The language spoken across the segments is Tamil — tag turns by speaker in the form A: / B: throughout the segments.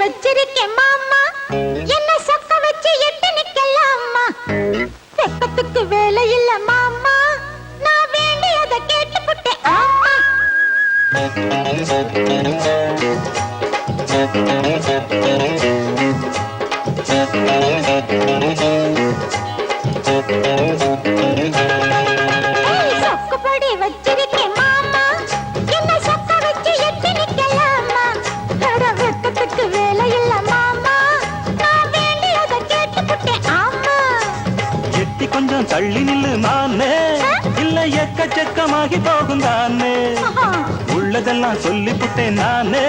A: வச்சிருக்கேன் மாமா, என்ன சொக்க வச்சு எட்டு நிக்கலாமா? வெப்பத்துக்கு வேலை இல்ல மாமா, நான் வேண்டியதை கேட்டுப்புட்டேன் ஆமா. சொக்குப்படி வச்சிருக்கேன் மாமா, என்ன சொக்க வச்சு எட்டு நிக்கலாமா? வெப்பத்துக்கு வேலை இல்ல மாமா, நான் வேண்டியதை கேட்டுப்புட்டேன் ஆமா.
B: எட்டி கொஞ்சம் தள்ளி நில்லு நானே, இல்ல எக்கச்சக்கமாகி போகும் தானே. உள்ளதெல்லாம் சொல்லிப்புட்டேன் நானே,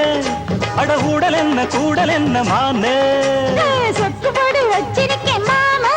B: அட ஊடல் என்ன கூடல் என்ன மானே.
A: சொக்குப்படி வச்சிருக்கேன் மாமா.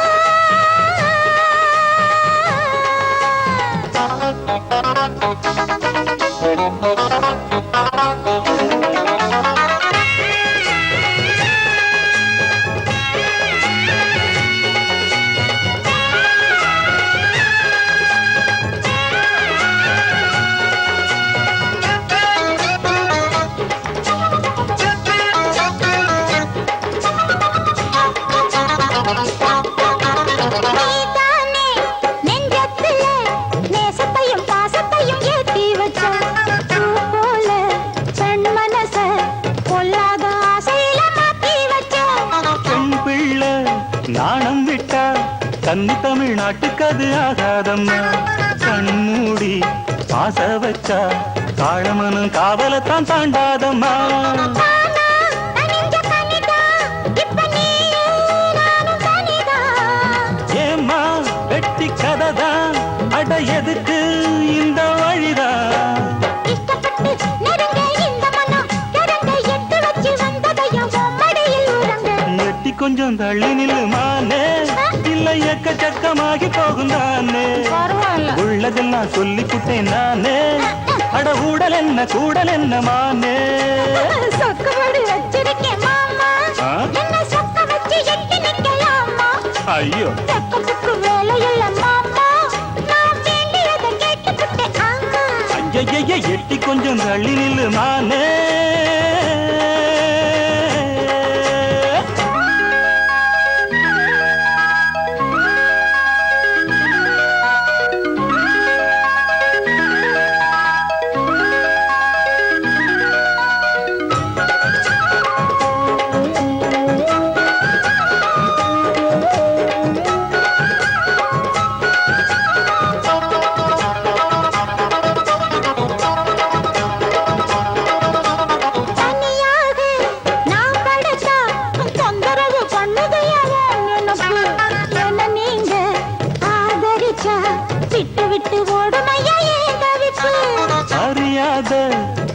B: நாணம் விட்டா தன்னி தமிழ்நாட்டுக்கு அது ஆகாதம்மா. கண்மூடி பாச வச்சா காழமனும் காவலத்தான் தாண்டாதம்மா. ஏம்மா வெட்டி கதைதான், அட எதுக்கு இந்த வழிதான்? எட்டி கொஞ்சம் தள்ளி நில்லு மானே, இல்ல எக்கச்சக்கமாகி போகும் தானே. உள்ளதெல்லாம் சொல்லிப்புட்டேன் நானே, அட ஊடல் என்ன கூடல் என்ன மானே.
A: சொக்குபடி வச்சிருக்கேன் மாமா, என்ன சொக்க வச்சு எட்டி நிக்கலாமா?
B: ஐயோ
A: வெப்பத்துக்கு வேலை இல்ல மாமா, நான் வேண்டியதை கேட்டுப்புட்டேன் ஆமா.
B: ஐய எட்டி கொஞ்சம் தள்ளி நில்லு மானே.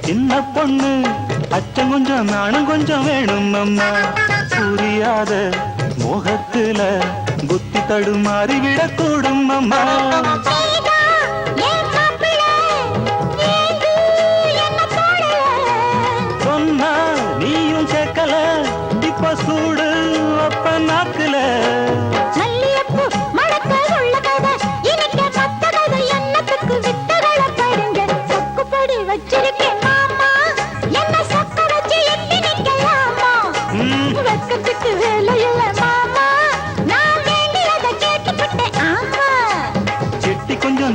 B: சின்ன பொண்ணு அச்சம் கொஞ்சம் நானும் கொஞ்சம் வேணும் அம்மா. புரியாத மோகத்துல புத்தி தடுமாறி விடக்கூடும் அம்மா. சொன்னா நீயும் கேட்கல, இப்ப சூடு அப்ப நாக்குல.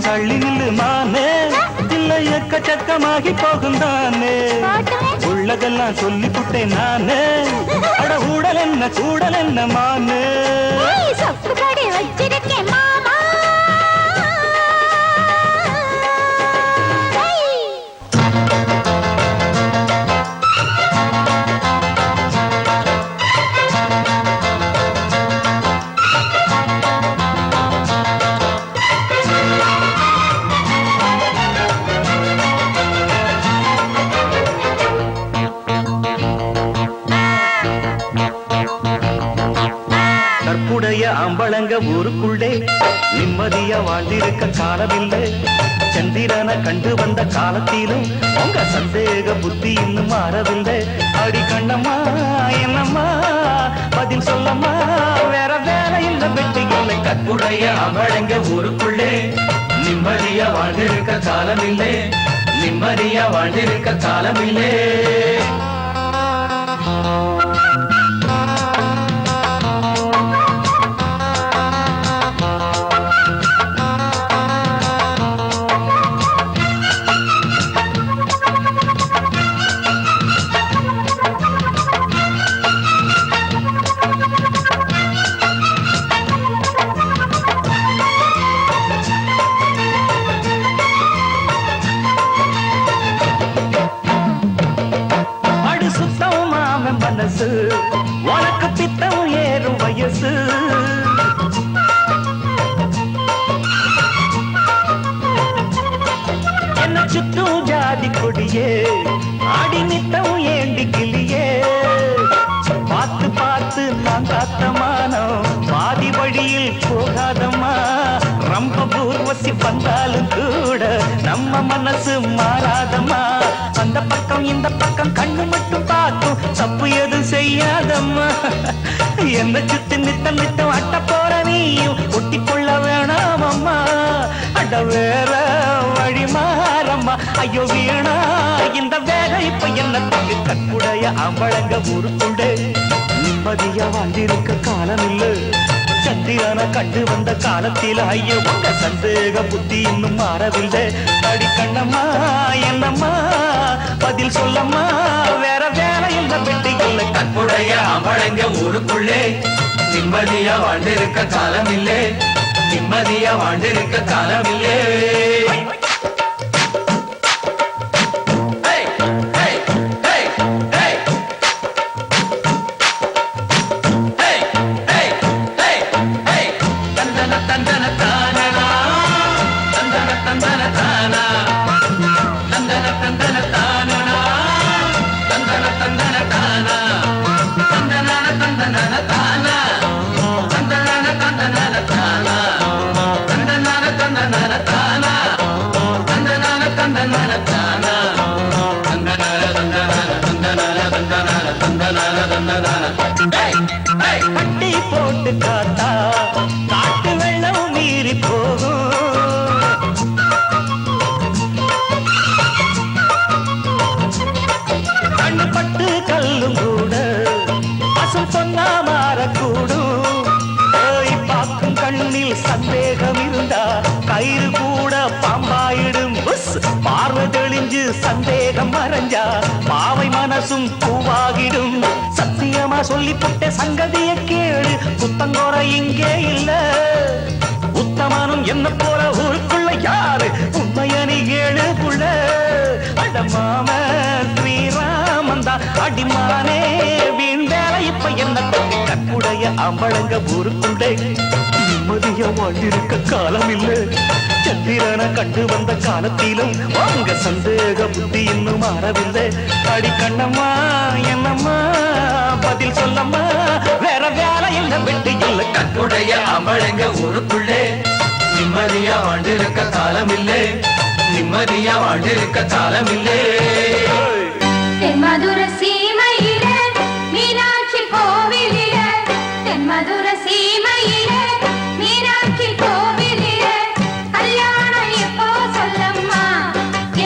B: தள்ளி நில்லு மானே, இல்ல எக்கச்சக்கமாகி போகும் தானே. உள்ளதெல்லாம் சொல்லிப்புட்டேன் நானே, அட ஊடல் என்ன கூடல் என்ன மானே.
A: சொக்குபடி வச்சிருக்கேன் மாமா.
B: கற்புடைய அம்பளங்க ஊருக்குள்ளே நிம்மதியா வாழ்ந்திருக்க காலமில்லை. சந்திரனை கண்டு வந்த காலத்திலும் உங்க சந்தேக புத்தி இன்னும் மாறவில்லை. அடி கண்ணம்மா என்னம்மா பதில் சொல்லம்மா, வேற வேலை இல்ல வெட்டி இல்லை. கற்புடைய அம்பளங்க ஊருக்குள்ளே நிம்மதியா வாழ்ந்திருக்க காலமில்லை, நிம்மதியா வாழ்ந்திருக்க காலமில்லை. மனசு உனக்கு பித்தம் ஏறும் வயசு என்ன சுத்தும் ஜாதி கொடியே ஆடி நித்தம் ஏண்டி கிளியே பார்த்து பார்த்து நான் காத்தமானோம் பாதி வழியில் போகாதம்மா ரொம்ப பூர்வசி வந்தாலும் கூட நம்ம மனசு மாறாதம்மா அந்த பக்கம் இந்த பக்கம் கண்ணு மட்டும் பார்க்கும் தப்பு எதுவும் செய்யாதம்மா என்ன சுத்தி நித்தம் நித்தம் அட்ட போற நீயும் ஒட்டி கொள்ள வேணாம் அம்மா அட வேற வழி மாறம்மா ஐயோ வீணா இந்த வேக இப்ப என்ன தங்கு கக்குடைய அம்பழங்க ஊருக்குண்டு நிம்மதியா வாழ்ந்திருக்க காலம் இல்ல சந்திரன கண்டு வந்த காலத்தில் ஐயோ உங்க சந்தேக புத்தி இன்னும் மாறவில்லை அடி கண்ணம்மா என்னம்மா பதில் சொல்லம்மா வேற வேலை இல்ல பெட்டி இல்ல
C: கற்புடைய அம்பழங்க ஊருக்குள்ளே நிம்மதியா வாழ்ந்திருக்க காலம் இல்லே நிம்மதியா வாழ்ந்திருக்க காலம் இல்லே
B: கட்டி போட்டு காத்தா காட்டு வெள்ளம் மீறி போகும் கண்ணு பட்டு கல்லும் கூட பசும் சொன்னா மாறக்கூடும் பார்க்கும் கண்ணில் சந்தேகம் இருந்தா கயிறு கூட பாம்பாயிடும் பார்வை தெளிஞ்சு சந்தேகம் மறைஞ்சா பாவை மனசும் பூவாகிடும் சத்தியமா சொல்லி புட்ட சங்கதிய கேளு குத்தங்கோர இங்கே இல்ல உத்தமனும் என்ன போல ஊருக்குள்ள யாரு உண்மையனி ஏழு புள்ள அடமாம ஸ்ரீராமந்தா அடிமானே வீண் வேலை இப்ப என்ன தொகை கக்குடைய அம்பழங்க ஊருக்குள்ளே நிம்மதியா வாழ்ந்திருக்க காலம் இல்ல சந்திரன கண்டு வந்த காலத்திலும் உங்க சந்தேக புத்தி இன்னும் மாறவில்லை அடி கண்ணம்மா என்னம்மா பதில் சொல்லம்மா வேற வேலை இல்ல வெட்டி இல்ல
C: கற்புடைய அம்பழங்க ஊருக்குள்ளே நிம்மதியா வாழ்ந்திருக்க காலம் இல்லே நிம்மதியா வாழ்ந்திருக்க காலம் இல்லே
A: தென்மதுர சீமையில மீனாட்சி கோவிலில தென்மதுர சீமையில மீனாட்சி கோவிலில கல்யாணம் எப்போ சொல்லம்மா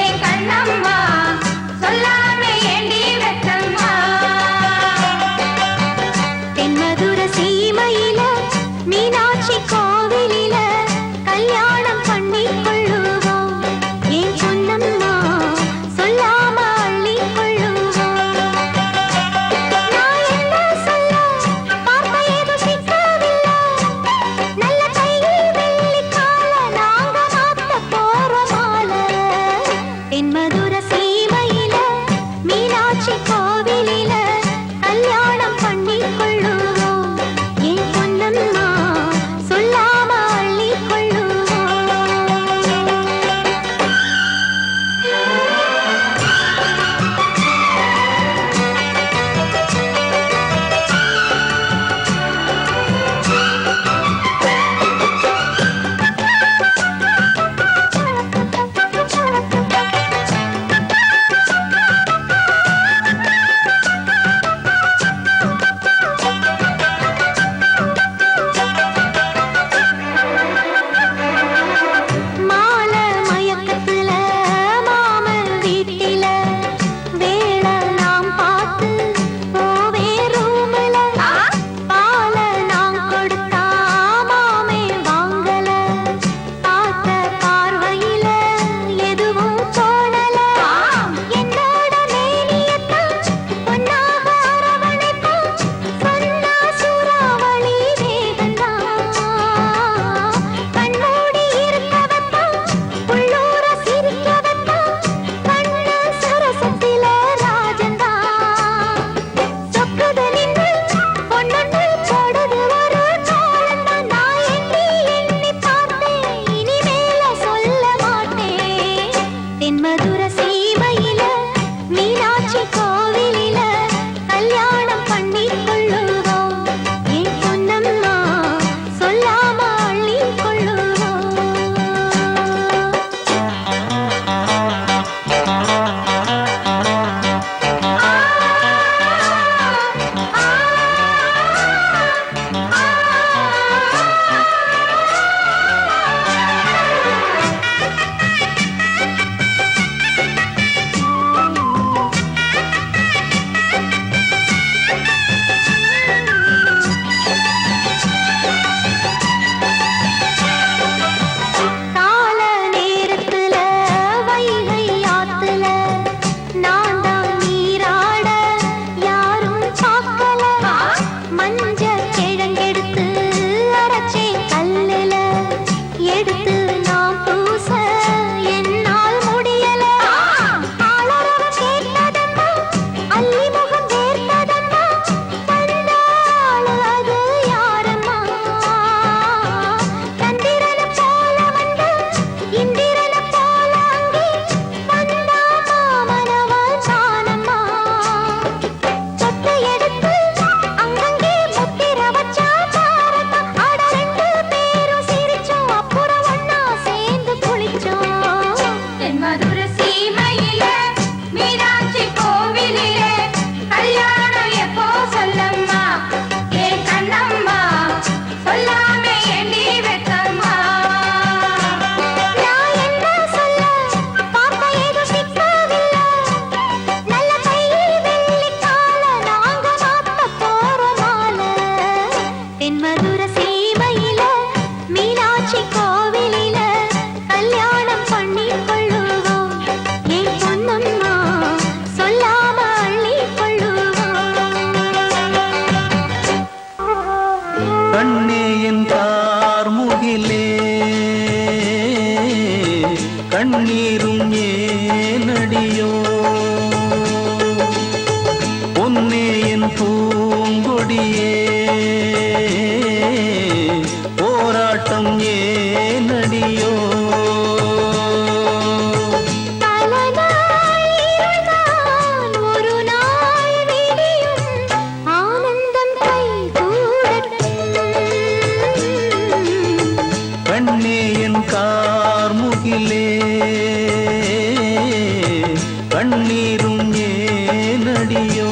A: என் கண்ணம்மா சொல்லாம ஏண்டி வெட்டம்மா தென்மதுர சீமையில மீனாட்சி கோவிலில கல்யாணம் பண்ணி கொள்ளுவோம் என் பொன்னம்மா சொல்லாம அள்ளி கொள்ளுவோம்
D: கண்ணே என் கார்முகிலே கண்ணீரும் ஏனடியோ பொன்னே என் பூங்கொடியே போராட்டம் ஏனடியோ கண்ணே என் கார்முகிலே கண்ணீரும் ஏனடியோ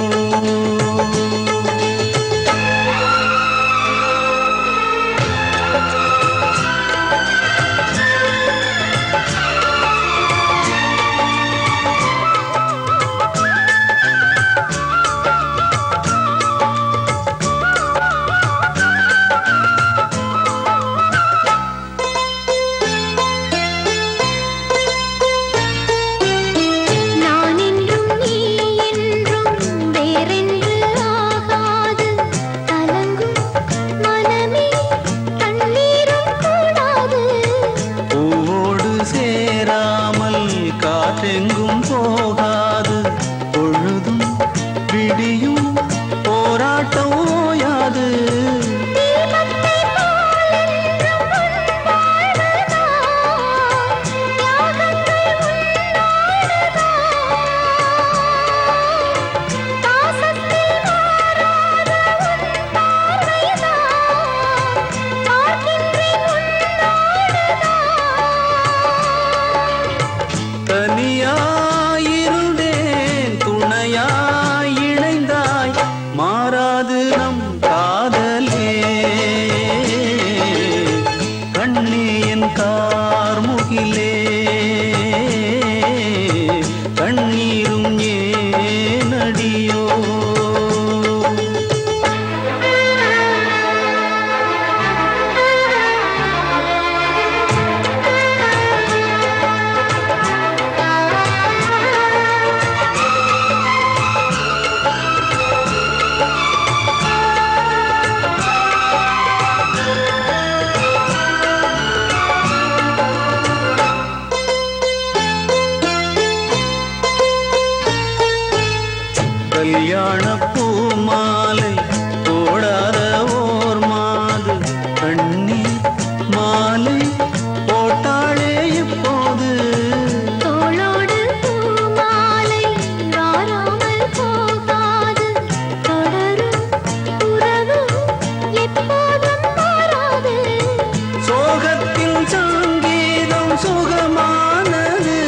D: காற்றெங்கும் போகாது பொழுதும் விடியும் போராட்டம் ஓயாது தனியாயிருந்தேன் துணையாய் இணைந்தாய் மாறாது நம் காதலே கண்ணே என் கார்முகிலே கண்ணீரும் ஏனடியோ கல்யாண பூமாலை போடாத ஓர் மாது கண்ணீர் மாலை போட்டாளே இப்போது
A: தோளோடு பூமாலை வாராமல் போகாது தொடரும் உறவு எப்போதும் மாறாது
D: சோகத்தின் சங்கீதம் சுகமானது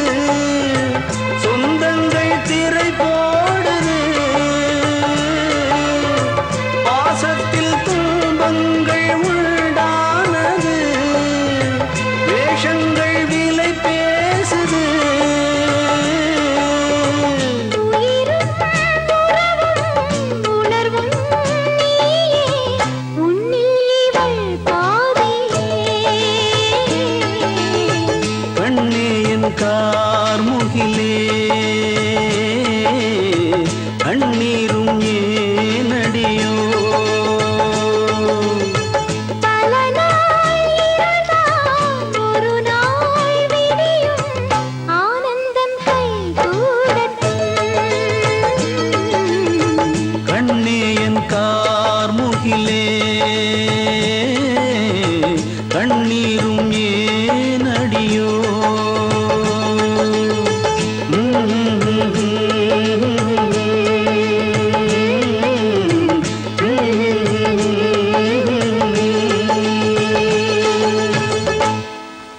D: சொந்தங்கள் திரை போடுது பாசத்தில் துன்பங்கள் உண்டானது வேஷங்கள் விலை பேசுது
A: உயிரும் உறவும் உணர்வும் நீயே உன்னில் இவள் பாதியே
D: கண்ணே என் கார்முகிலே கண்ணீரும் ஏனடியோ
A: பல நாள் இருளால் ஒரு நாள் விடியும் ஆனந்தம் கைகூடட்டும்
D: கண்ணே என் கார்முகிலே